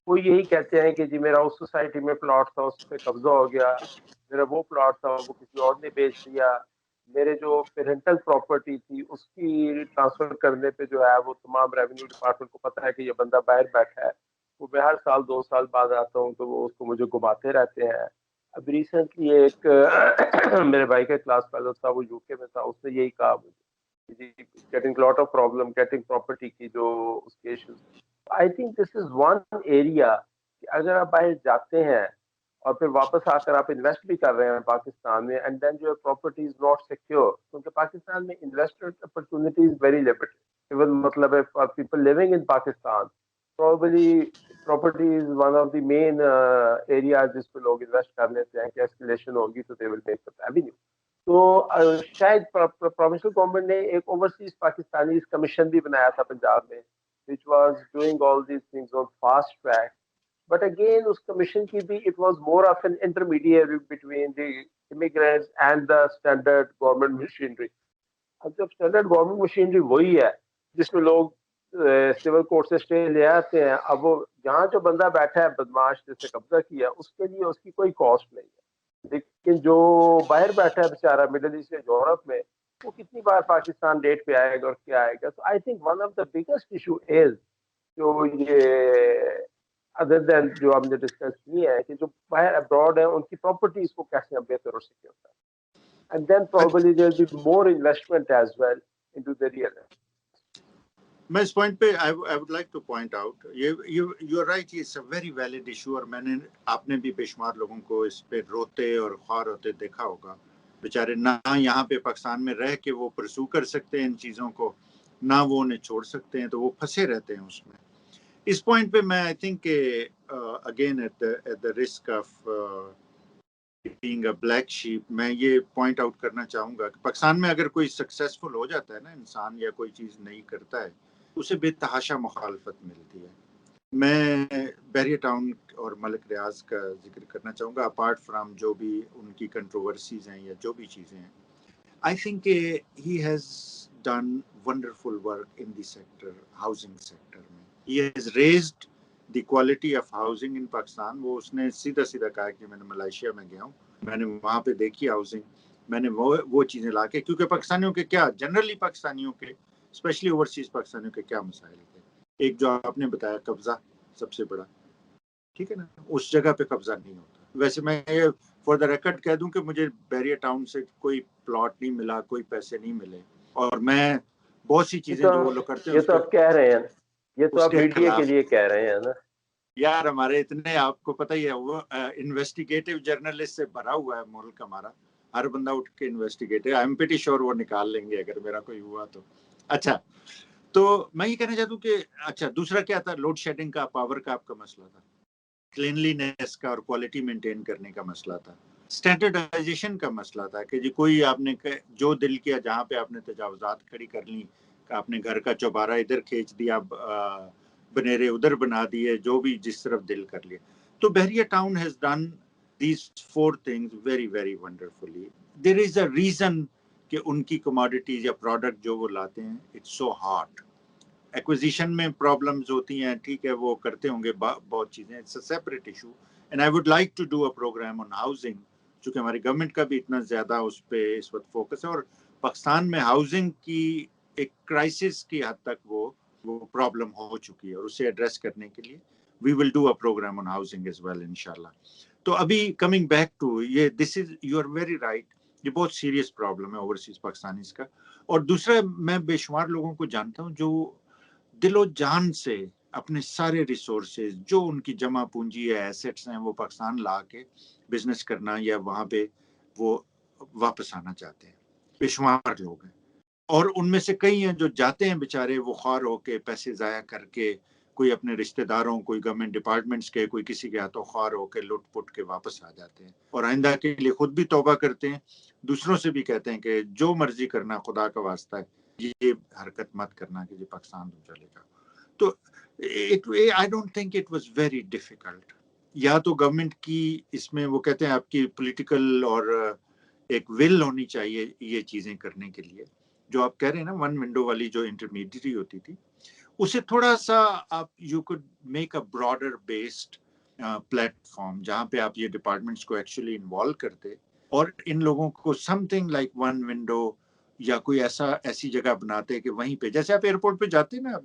وہ یہی کہتے ہیں کہ جی میرا اس سوسائٹی میں پلاٹ تھا اس پہ قبضہ ہو گیا, میرا وہ پلاٹ تھا وہ کسی اور نے بیچ دیا, میرے جو پیرنٹل پراپرٹی تھی اس کی ٹرانسفر کرنے پہ جو ہے وہ تمام ریونیو ڈپارٹمنٹ کو پتا ہے کہ یہ بندہ باہر بیٹھا ہے, وہ میں ہر سال 2 سال بعد آتا ہوں تو وہ اس کو مجھے گھماتے رہتے ہیں. اب ریسنٹلی ایک میرے بھائی کا کلاس فیلو تھا, وہ یو کے میں تھا, اس نے یہی کہا مجھے getting lot of problem getting property کی جو اس کے issues. I think this is one area کہ اگر آپ باہر جاتے ہیں اور پھر واپس آ کر آپ انویسٹ بھی کر رہے ہیں پاکستان میں, اینڈ دین جو پراپرٹی از ناٹ سیکیور, کیونکہ پاکستان میں investment opportunities very limited. Even مطلب ہے for people living in Pakistan probably property is one of the main areas جس پہ لوگ انویسٹ کر لیتے ہیں کہ ایسکیلیشن ہوگی تو دے ول میک دا ریونیو. تو شاید پروونشل گورنمنٹ نے ایک اوورسیز پاکستانیز کمیشن بھی بنایا تھا پنجاب میں, which was doing all these things on fast track. But again, اس کمیشن کی بھی it was more of an intermediary between the immigrants and the standard government machinery. اب جب اسٹینڈرڈ گورنمنٹ مشینری وہی ہے جس میں لوگ سول کورٹ سے اسٹے لے آتے ہیں, اب وہ جہاں جو بندہ بیٹھا ہے بدماش جس سے قبضہ کیا اس کے لیے اس کی کوئی کاسٹ نہیں ہے, لیکن جو باہر بیٹھا ہے بیچارہ مڈل ایسٹ یا یورپ میں, وہ کتنی بار پاکستان ڈیٹ پہ آئے گا اور کیا آئے گا. تو I think one of the biggest issue is جو یہ ادر دین جو ہم نے ڈسکس کی ہے کہ جو باہر ابراڈ ہیں ان کی پراپرٹیز کو کیسے ہم بہتر اور سیکیور کریں, and then probably there'll be more investment as well into the real estate.
میں اس پوائنٹ پہ I would like to point out you're right, it's a very valid issue, اور میں نے آپ نے بھی بے شمار لوگوں کو اس پہ روتے اور خوار ہوتے دیکھا ہوگا. بیچارے نہ یہاں پہ پاکستان میں رہ کے وہ پرسو کر سکتے ہیں ان چیزوں کو, نہ وہ انہیں چھوڑ سکتے ہیں, تو وہ پھنسے رہتے ہیں اس میں. اس پوائنٹ پہ میں آئی تھنک کہ again at the risk of being a black sheep, میں یہ پوائنٹ آؤٹ کرنا چاہوں گا کہ پاکستان میں اگر کوئی سکسیسفل ہو جاتا ہے نا انسان, یا کوئی چیز نہیں کرتا ہے, اسے بے تحاشا مخالفت ملتی ہے. میں بحریہ ٹاؤن اور ملک ریاض کا ذکر کرنا چاہوں گا, اپارٹ فرام جو بھی ان کی کنٹروورسیز ہیں یا جو بھی چیزیں ہیں. آئی تھنک کہ he has done wonderful work in the sector, housing sector میں. He has raised the quality of housing in Pakistan. وہ اس نے سیدھا سیدھا کہا کہ میں نے ملائیشیا میں گیا ہوں, میں نے وہاں پہ دیکھی ہاؤسنگ, میں نے وہ چیزیں لا کے, کیونکہ پاکستانیوں کے کیا جنرلی پاکستانیوں کے اسپیشلی اوورسیز پاکستانیوں کے کیا مسائل تھے. ایک جو آپ نے بتایا قبضہ سب سے بڑا, ٹھیک ہے نا, اس جگہ پہ قبضہ نہیں ہوتا. ویسے میں فار دا ریکارڈ کہہ دوں کہ مجھے بحریہ ٹاؤن سے کوئی پلاٹ نہیں ملا, کوئی پیسے نہیں ملے, اور میں بہت سی چیزیں جو وہ لوگ کرتے ہیں
یہ تو آپ کہہ رہے ہیں, یہ تو آپ میڈیا کے
خلاف.
لیے کہہ رہے ہیں نا
یار ہمارے اتنے, آپ کو پتہ ہی ہے, وہ انویسٹیگیٹو جرنلسٹ سے بھرا ہوا ہے ملک ہمارا. ہر بندہ اٹھ کے investigative, I am pretty sure وہ نکال لیں گے اگر میرا کوئی ہوا تو. اچھا, تو میں یہ کہنا چاہتا ہوں کہ اچھا دوسرا کیا تھا, لوڈ شیڈنگ کا, پاور کا آپ کا مسئلہ تھا, کلینلینس کا اور کوالٹی مینٹین کرنے کا مسئلہ تھا, اسٹینڈرڈائزیشن کا مسئلہ تھا کہ جی کوئی آپ نے جو دل کیا جہاں پہ آپ نے تجاوزات کھڑی کر لیں, کہ آپ نے گھر کا چوبارہ ادھر کھینچ دیا, بنیرے ادھر بنا دیے, جو بھی جس طرف دل کر لیا. تو بحریہ town has done these 4 things very very wonderfully. There is a reason کہ ان کی کموڈیٹیز یا پروڈکٹ جو وہ لاتے ہیں اٹس سو ہارڈ. ایکوزیشن میں پرابلمز ہوتی ہیں, ٹھیک ہے, وہ کرتے ہوں گے بہت چیزیں, it's a separate issue. And I would like to do a programme on housing, چونکہ ہماری گورنمنٹ کا بھی اتنا زیادہ اس پہ اس وقت فوکس ہے, اور پاکستان میں ہاؤسنگ کی ایک کرائسس کی حد تک وہ پرابلم ہو چکی ہے, اور اسے ایڈریس کرنے کے لیے we will do a programme on housing as well انشاءاللہ. تو ابھی کمنگ بیک ٹو یہ, this is you are very right, یہ بہت سیریس پرابلم ہے اوورسیز پاکستانیز کا. اور دوسرا, میں بے شمار لوگوں کو جانتا ہوں جو دل و جان سے اپنے سارے ریسورسز جو ان کی جمع پونجی یا ایسیٹس ہیں وہ پاکستان لا کے بزنس کرنا یا وہاں پہ وہ واپس آنا چاہتے ہیں, بے شمار لوگ ہیں. اور ان میں سے کئی ہیں جو جاتے ہیں بیچارے وہ خوار ہو کے, پیسے ضائع کر کے, کوئی اپنے رشتہ داروں, کوئی گورنمنٹ ڈپارٹمنٹس کے, کوئی کسی کے ہاتھوں خوار ہو کے لٹ پٹ کے واپس آ جاتے ہیں, اور آئندہ کے لیے خود بھی توبہ کرتے ہیں, دوسروں سے بھی کہتے ہیں کہ جو مرضی کرنا خدا کا واسطہ ہے, یہ حرکت مت کرنا کہ یہ پاکستان تو چلے گا. تو I don't think it was very difficult. یا تو گورنمنٹ کی اس میں وہ کہتے ہیں آپ کی پولیٹیکل اور ایک ول ہونی چاہیے یہ چیزیں کرنے کے لیے, جو آپ کہہ رہے ہیں نا ون ونڈو والی جو انٹرمیڈیٹری ہوتی تھی, اسے تھوڑا سا آپ you could make a broader based plate form جہاں پہ آپ یہ ڈپارٹمنٹس کو ایکچولی انوالو کرتے, اور ان لوگوں کو some thing like one window یا کوئی ایسی جگہ بناتے کہ وہیں پہ, جیسے آپ ایئرپورٹ پہ جاتے ہیں نا,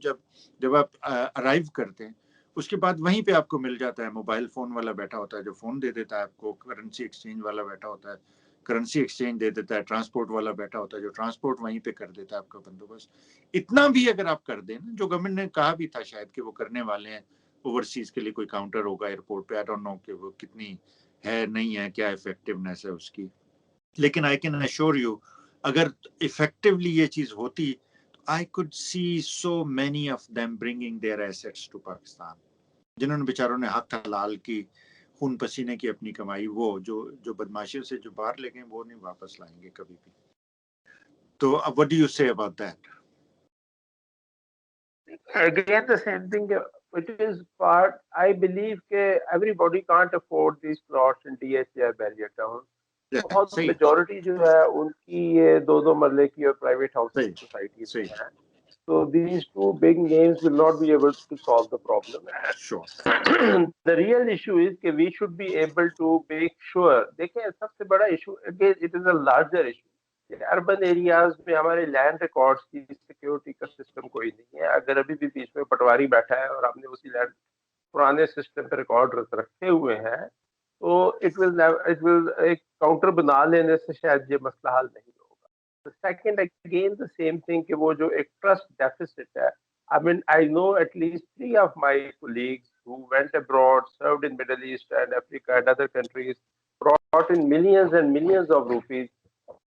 جب آپ ارائیو کرتے ہیں اس کے بعد وہیں پہ آپ کو مل جاتا ہے, موبائل فون والا بیٹھا ہوتا ہے جو فون دے دیتا ہے آپ کو, کرنسی ایکسچینج والا بیٹھا ہوتا ہے کرنسی ایکسچینج دے دیتا ہے, ٹرانسپورٹ والا بیٹھا ہوتا ہے جو ٹرانسپورٹ وہیں پہ کر دیتا ہے آپ کا بندوبست. اتنا بھی اگر آپ کر دیں نا, جو گورنمنٹ نے کہا بھی تھا شاید کہ وہ کرنے والے ہیں, اوورسیز کے لیے کوئی کاؤنٹر ہوگا ایئرپورٹ پہ, آئی ڈونٹ نو کہ وہ کتنی ہے نہیں ہے, کیا افیکٹونیس ہے اس کی. لیکن آئی کین ایشور یو اگر افیکٹولی یہ چیز ہوتی I could see so many of them bringing their assets to Pakistan, جنہوں نے بیچاروں نے حق حلال کی, خون پسینے کی اپنی کمائی, وہ جو بدماشیوں سے جو باہر لے گئے وہ نہیں واپس لائیں گے کبھی بھی. تو what do you say about that?
Again, the same thing. It is part. I believe that everybody can't afford these plots in DHR barrier town. بہت
صحیح
میجورٹی جو ہے ان کی یہ 2 مرلے کی اور پرائیویٹ ہاؤسنگ
صحیح
سوسائٹیز میں
صحیح
ہیں. So these two big names will not be able to solve the problem.
sure.
The real issue is that we should be able to make sure. دیکھیں سب سے بڑا issue again it is a larger issue. Urban areas میں ہمارے land records کی security کا system کوئی نہیں ہے. اگر ابھی بھی بیچ میں پٹواری بیٹھا ہے اور ہم نے اسی لینڈ پرانے سسٹم پہ ریکارڈ رکھے ہوئے ہیں تو اٹ ول ایک کاؤنٹر بنا لینے سے شاید یہ مسئلہ حل نہیں ہوگا. Second again the same thing کہ وہ جو ایک ٹرسٹ ڈیفیسٹ ہے. I mean, I know at least 3 of my colleagues who went abroad, served in Middle East and Africa and other countries, brought in millions and millions of rupees.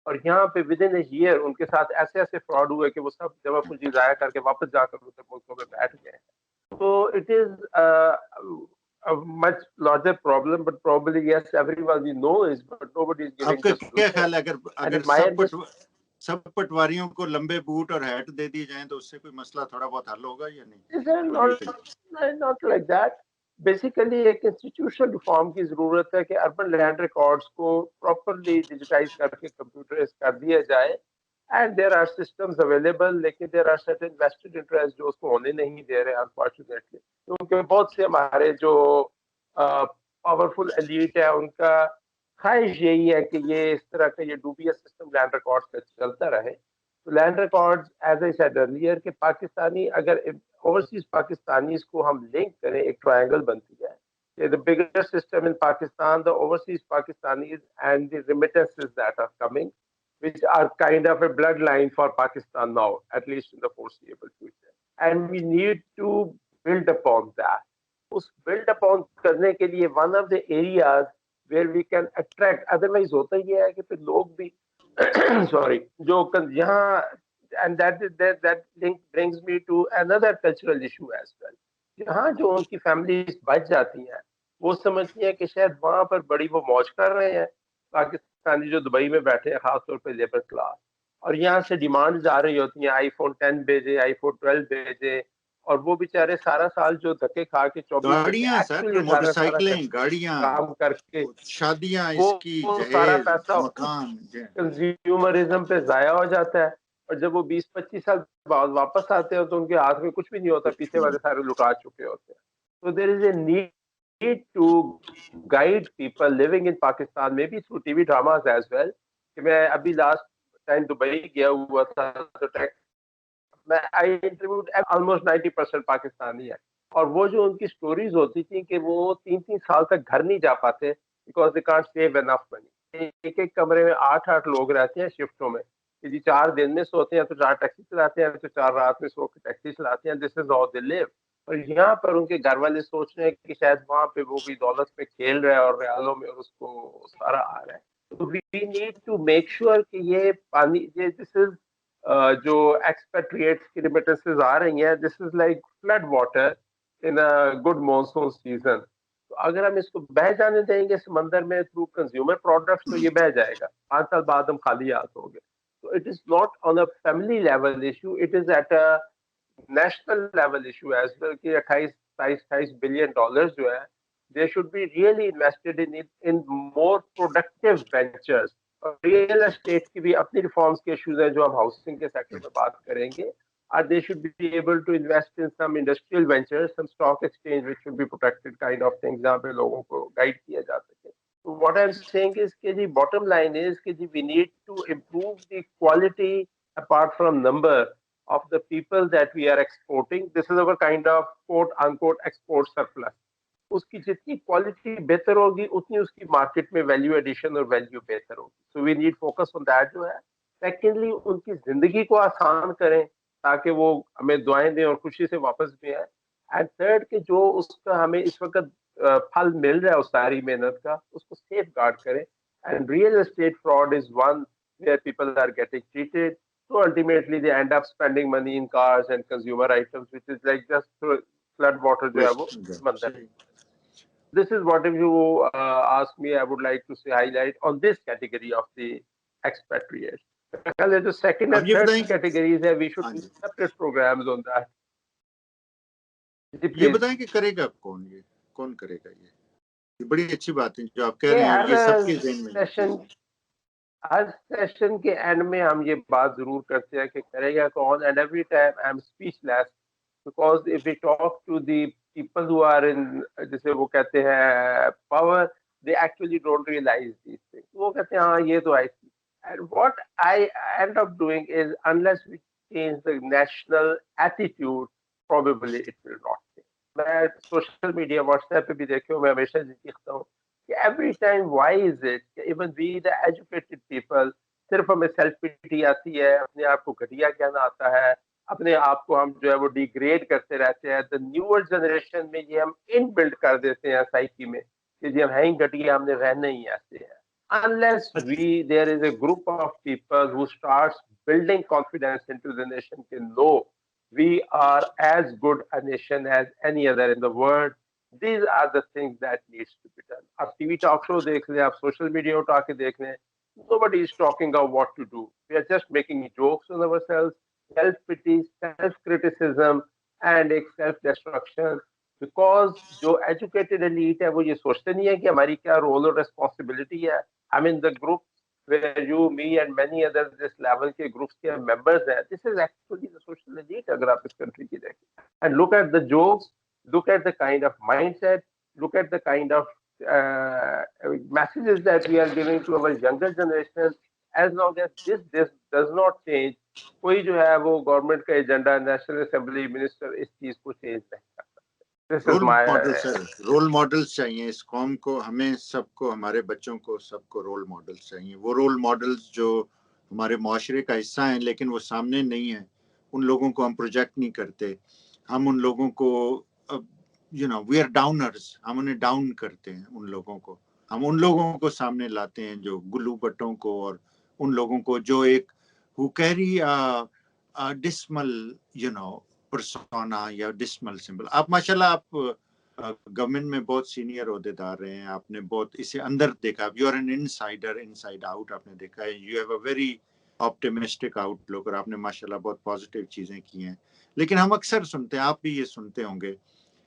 اور یہاں پہ with in a year ان کے ساتھ ایسے ایسے fraud ہوئے کہ وہ سب جمع پونجی ضائع کر کے واپس جا کر دوسرے ملکوں میں بیٹھ گئے. تو it is much larger problem, but probably yes, everybody knows, but nobody is
آپ
giving
کا
the
کیا
solution.
خیال ہے
And
اگر
in my
سب پٹواریوں کو لمبے بوٹ اور ہیٹ دے دی جائیں تو اس سے کوئی مسئلہ تھوڑا بہت حل ہوگا یا نہیں؟
not like that. بیسیکلی ایک انسٹیٹیوشنل ریفارم کی ضرورت ہے کہ اربن لینڈ ریکارڈس کو پراپرلی ڈیجیٹائز کر کے کمپیوٹرائز کر دیا جائے. And there are systems available, لیکن there are certain vested interest جو اس کو ہونے نہیں دے رہے انفارچونیٹلی, کیونکہ بہت سے ہمارے جو پاورفل ایلیٹ ہے ان کا خواہش یہی ہے کہ یہ اس طرح کا یہ ڈوبیا سسٹم لینڈ ریکارڈ کا چلتا رہے. تو land record as I said earlier کہ پاکستانی اگر اوورسیز پاکستانیز کو ہم لنک کریں ایک ٹرائنگل بنتی ہے کہ the bigger system in Pakistan, the overseas Pakistanis and the remittances that are coming, which are kind of a bloodline for Pakistan now, at least in the foreseeable future. And we need to build upon that. Us build upon کرنے کے لیے one of the areas where we can attract, otherwise ہوتا یہ ہے کہ پھر لوگ بھی sorry جو یہاں, and that link brings me to another cultural issue as well. جہاں جو ان کی فیملیز بچ جاتی ہیں وہ سمجھتی ہیں کہ شاید وہاں پر بڑی وہ موج کر رہے ہیں پاکستانی جو دبئی میں بیٹھے ہیں, خاص طور پہ لیبر کلاس, اور یہاں سے ڈیمانڈز آ رہی ہوتی ہیں آئی فون 10 بھیجے, آئی فون 12 بھیجے, اور وہ بیچارے سارا سال جو دھکے کھا کے 24
گاڑیاں سر, موٹر سائیکلیں, گاڑیاں,
کام کر کے
شادیاں,
وہ
اس کی
سارا
جہیز,
پیسہ
مکان.
کنزیومرزم پہ ضائع ہو جاتا ہے, اور جب وہ 20-25 سال بعد واپس آتے ہیں تو ان کے ہاتھ میں کچھ بھی نہیں ہوتا, پیچھے والے سارے لٹا چکے ہوتے ہیں. So there is a need to guide people living in Pakistan, maybe through TV dramas as well. کہ میں ابھی لاسٹ ٹائم دبئی گیا ہوا تھا تو میں I interviewed almost 90% پاکستانی ہے, اور وہ جو ان کی سٹوریز ہوتی تھیں کہ وہ 3 سال تک گھر نہیں جا پاتے because they can't save enough money. ایک کمرے میں 8 لوگ رہتے ہیں شفٹوں میں, کہ جی 4 دن میں سوتے ہیں تو 4 ٹیکسی چلاتے ہیں, تو 4 رات میں سو کے ٹیکسی چلاتے ہیں. دس از ہاؤ دے لیو. اور یہاں پر ان کے گھر والے سوچ رہے ہیں کہ شاید وہاں پہ وہ بھی دولت پہ کھیل رہا ہے اور ریالوں میں اس کو سارا آ رہا ہے. تو we need to make sure کہ یہ پانی, یہ دس از جو ایکسپیٹریٹس کی ریمیٹنسز آ رہی ہیں, this is like flood water in good monsoon season. تو اگر ہم اس کو بہہ جانے دیں گے سمندر میں تھرو کنزیومر پروڈکٹس تو یہ بہہ جائے گا, 5 سال بعد ہم خالی ہاتھ ہوں گے. تو it is not on a family level issue, it is at a national level issue as well کہ 28 بلین ڈالرز جو ہے they should be really invested in more productive ventures. Real estate کی بھی اپنی ریفارمس کے issues ہیں جو ہم ہاؤسنگ کے سیکٹر میں بات کریں گے. They should be able to invest in some industrial ventures, some stock exchange which should be protected kind of things جہاں پہ لوگوں کو گائیڈ کیا جا سکے. So what I'm saying is کہ جی bottom line is کہ جی we need to improve the quality apart from number of the people that we are exporting. This is our kind of quote unquote export surplus. اس کی جتنی quality بہتر ہوگی اتنی اس کی market میں value addition اور value بہتر ہوگی. So we need focus on that جو ہے. سیکنڈلی ان کی زندگی کو آسان کریں تاکہ وہ ہمیں دعائیں دیں اور خوشی سے واپس بھی آئیں. اینڈ تھرڈ کہ جو اس کا ہمیں اس وقت پھل مل رہا ہے اس ساری محنت کا, اس کو سیف گارڈ کریں. And real estate fraud is one where people are getting cheated, so ultimately they end up spending money in cars and consumer items, which is like just flood water jo hai wo samandar. This is what, if you ask me, I would like to say highlight on this category of the expatriates. The second and third categories hai, we should do separate programs on that.
یہ بتائیں کہ کرے گا کون, یہ کون کرے گا, یہ بڑی اچھی بات ہے جو آپ کہہ رہے ہیں, یہ سب کے ذہن میں.
ہر سیشن کے اینڈ میں ہم یہ بات ضرور کرتے ہیں کہ کرے گا کون, and every time I am speechless, because of we talk to the people who are in, جسے وہ کہتے ہیں power, they actually don't realise these things. وہ کہتے ہیں ہاں یہ تو آئی تھی. And what I end up doing is, unless we change the national attitude, probably it will not change. میں سوشل میڈیا واٹس ایپ پہ بھی دیکھوں, میں ہمیشہ دیکھتا ہوں کہ every time, why is it کہ even we the educated people صرف ہمیں سیلف پیٹی آتی ہے, اپنے آپ کو گھٹیا کہنا آتا ہے, اپنے آپ کو ہم جو ہے وہ ڈیگریڈ کرتے رہتے ہیں. the newer generation میں یہ ہم ان بلڈ کر دیتے ہیں سائیکی میں کہ جی ہم ہیں ہی گھٹیا, ہم نے رہنا ہی ایسے ہیں. unless there is a group of people who starts building confidence into the nation کہ no, we are as good a nation as any other in the world. These are the things that needs to be done. آپ T we talk show دیکھ لیں, آپ social media اٹھا کے دیکھ لیں, nobody is talking about what to do. We are just making jokes on ourselves, self pity, self criticism and self destruction. Because جو educated elite ہے وہ یہ سوچتے نہیں ہے کہ ہماری کیا رول اور responsibility ہے. I mean the group where you, me and many others this level کے groups کے members ہیں, this is actually the social elite اگر آپ اس country کی دیکھیں. And look at the jokes, look at the kind of mindset, look at the kind of messages that we are giving to our younger generation. As long as this does not change, کوئی جو ہے وہ government کا agenda, national assembly minister اس چیز کو change نہیں کر سکتے.
رول ماڈلز چاہیے اس قوم کو, ہمیں سب کو, ہمارے بچوں کو, سب کو رول ماڈلز چاہیے. وہ رول ماڈلز جو ہمارے معاشرے کا حصہ ہیں لیکن وہ سامنے نہیں ہیں, ان لوگوں کو ہم پروجیکٹ نہیں کرتے. ہم ان لوگوں کو وی آر ڈاؤنرز, ہم انہیں ڈاؤن کرتے ہیں. ان لوگوں کو ہم ان لوگوں کو سامنے لاتے ہیں جو گلو بٹوں کو, اور ان لوگوں کو جو ایک who carry a dismal persona یا ڈسمل سمبل. آپ ماشاءاللہ آپ گورنمنٹ میں بہت سینئر عہدے دار رہے ہیں, آپ نے بہت اسے اندر دیکھا, you are an insider, inside out آپ نے دیکھا ہے, you have a very optimistic outlook, اور آپ نے ماشاءاللہ بہت پازیٹیو چیزیں کی ہیں. لیکن ہم اکثر سنتے ہیں, آپ بھی یہ سنتے ہوں گے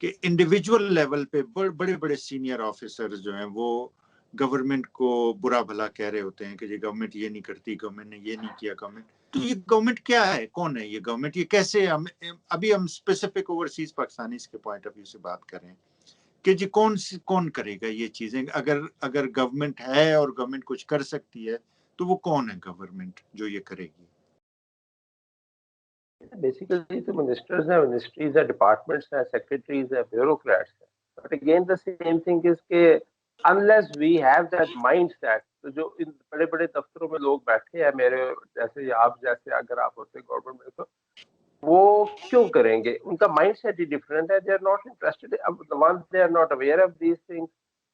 کہ انڈیویجول لیول پہ بڑے بڑے سینئر آفیسر جو ہیں وہ گورنمنٹ کو برا بھلا کہہ رہے ہوتے ہیں کہ یہ گورنمنٹ یہ نہیں کرتی, گورنمنٹ نے یہ نہیں کیا. گورنمنٹ تو یہ گورنمنٹ کیا ہے, کون ہے یہ گورنمنٹ, یہ کیسے, ابھی ہم اسپیسیفک اوورسیز پاکستانیز کے پوائنٹ آف ویو سے بات کریں کہ جی کون کرے گا یہ چیزیں. اگر گورنمنٹ ہے اور گورنمنٹ کچھ کر سکتی ہے تو وہ کون ہے گورنمنٹ جو یہ کرے گی؟
بیسیکلی تو منسٹرز ہیں, منسٹریز ہیں, ڈپارٹمنٹس ہیں, سیکریٹریز ہیں, بیوروکریٹس ہیں. But again the same thing is کہ unless we have that mindset, تو جو ان بڑے بڑے دفتروں میں لوگ بیٹھے ہیں میرے جیسے یا آپ جیسے, اگر آپ ہوتے گورنمنٹ میں تو وہ کیوں کریں گے؟ ان کا مائنڈ سیٹ ہی ڈفرینٹ ہے. They are not interested, they are not aware of these things.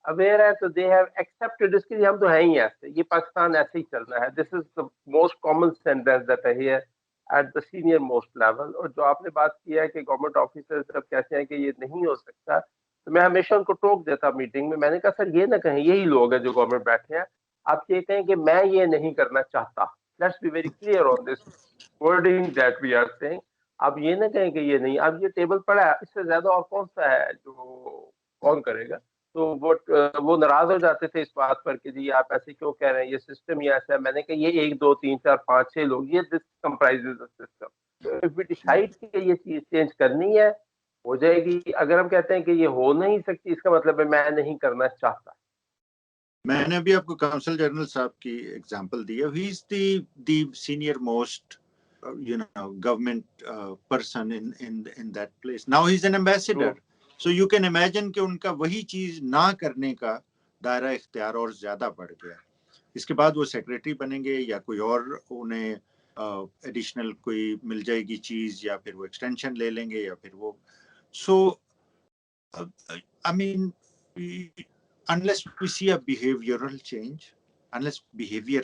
Aware ہے تو دے ہیو ایکسپٹڈ اس کے لیے ہم تو ہیں ہی ایسے, یہ پاکستان ایسے ہی چلنا ہے. This is the most common sentence that I hear at the senior most level. اور جو آپ نے بات کی ہے کہ گورنمنٹ آفیسر جب کہتے ہیں کہ یہ نہیں ہو سکتا, تو میں ہمیشہ ان کو ٹوک دیتا میٹنگ میں. میں نے کہا سر یہ نہ کہیں یہی لوگ ہیں جو گورنمنٹ بیٹھے ہیں, آپ یہ کہیں کہ میں یہ نہیں کرنا چاہتا. Let's be very clear on this wording that we are seeing. آپ یہ نہ کہیں کہ یہ نہیں, اب یہ ٹیبل پڑا ہے, اس سے زیادہ اور کون سا ہے جو کون کرے گا. تو وہ ناراض ہو جاتے تھے اس بات پر کہ جی آپ ایسے کیوں کہہ رہے ہیں, یہ سسٹم ہی ایسا ہے. میں نے کہا یہ 1 2 3 4 5 6 لوگ, یہ this comprises a system. If we decide کہ یہ چیز چینج کرنی ہے ہو جائے گی. اگر ہم کہتے ہیں کہ یہ ہو نہیں سکتی, اس کا مطلب ہے میں نہیں کرنا چاہتا.
میں نے ابھی آپ کو کونسل جنرل صاحب کی ایگزامپل دی ہے. He is the senior most government person in that place. Now he's an ambassador. So you can imagine کہ ان کا وہی چیز نہ کرنے کا دائرہ اختیار اور زیادہ بڑھ گیا. اس کے بعد وہ سیکریٹری بنیں گے یا کوئی اور انہیں ایڈیشنل کوئی مل جائے گی چیز, یا پھر وہ ایکسٹینشن لے لیں گے, یا پھر وہ I mean unless we see a behavioral change, unless behavior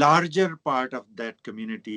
larger part of that community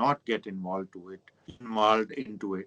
not get involved into it,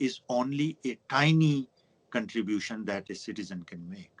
is only a tiny contribution that a citizen can make.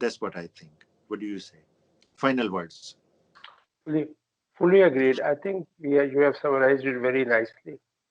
That's what I think. What do you say? Final words.
Fully agreed. I think you have summarized it very nicely.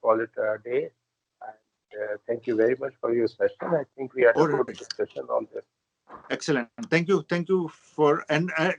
call it a day. And thank you very much for your session. I think we had a good discussion on this.
Excellent. Thank you for, and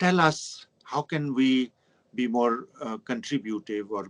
Tell us how can we be more contributive or